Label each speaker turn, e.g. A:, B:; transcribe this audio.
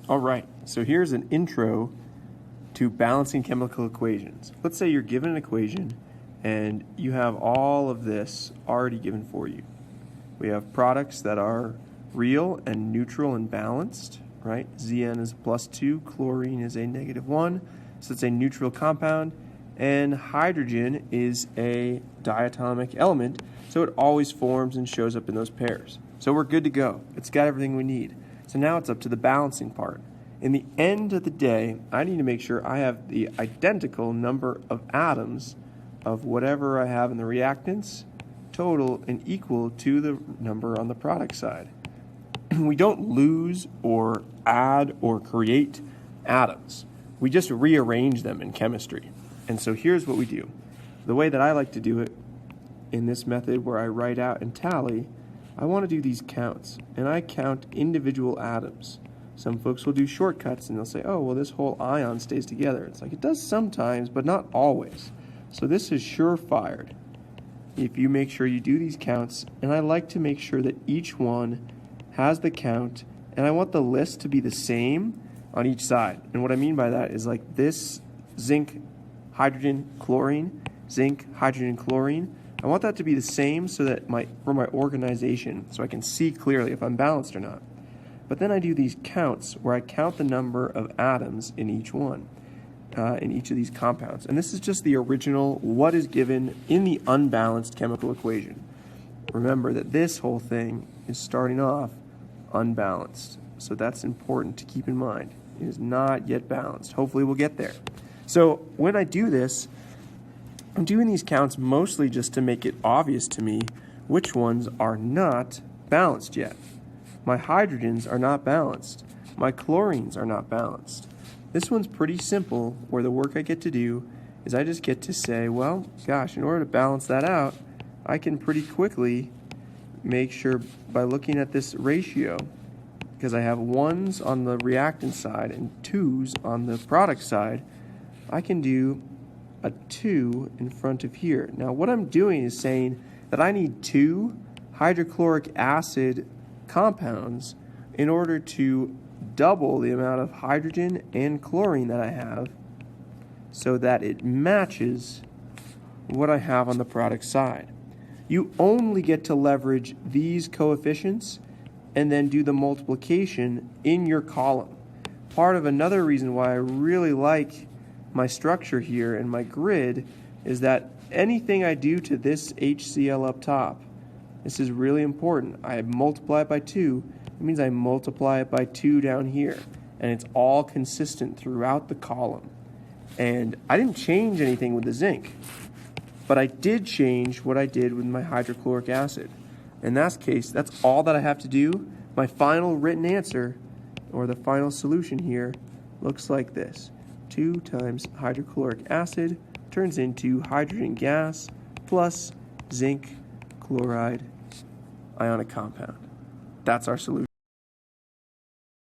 A: All right, so here's an intro to balancing chemical equations. Let's say you're given an equation and you have all of this already given for you. We have products that are real and neutral and balanced, right? Zn is a +2, chlorine is a -1, so it's a neutral compound, and hydrogen is a diatomic element, so it always forms and shows up in those pairs. So we're good to go. It's got everything we need. So now it's up to the balancing part. In the end of the day, I need to make sure I have the identical number of atoms of whatever I have in the reactants, total and equal to the number on the product side. We don't lose or add or create atoms. We just rearrange them in chemistry. And so here's what we do. The way that I like to do it in this method where I write out and tally, I want to do these counts, and I count individual atoms. Some folks will do shortcuts and they'll say, oh, well, this whole ion stays together. It's like it does sometimes, but not always. So this is surefire if you make sure you do these counts, and I like to make sure that each one has the count, and I want the list to be the same on each side. And what I mean by that is like this zinc, hydrogen, chlorine, zinc, hydrogen, chlorine. I want that to be the same so that for my organization, so I can see clearly if I'm balanced or not. But then I do these counts where I count the number of atoms in each one, in each of these compounds. And this is just the original, what is given in the unbalanced chemical equation. Remember that this whole thing is starting off unbalanced. So that's important to keep in mind. It is not yet balanced. Hopefully we'll get there. So when I do this, I'm doing these counts mostly just to make it obvious to me which ones are not balanced yet. My hydrogens are not balanced. My chlorines are not balanced. This one's pretty simple, where the work I get to do is I just get to say, well, gosh, in order to balance that out, I can pretty quickly make sure by looking at this ratio, because I have 1s on the reactant side and 2s on the product side, I can do a 2 in front of here. Now what I'm doing is saying that I need 2 hydrochloric acid compounds in order to double the amount of hydrogen and chlorine that I have so that it matches what I have on the product side. You only get to leverage these coefficients and then do the multiplication in your column. Part of another reason why I really like my structure here and my grid is that anything I do to this HCl up top, this is really important. I multiply it by 2. It means I multiply it by 2 down here. And it's all consistent throughout the column. And I didn't change anything with the zinc. But I did change what I did with my hydrochloric acid. In that case, that's all that I have to do. My final written answer, or the final solution here, looks like this. 2 times hydrochloric acid turns into hydrogen gas plus zinc chloride ionic compound. That's our solution.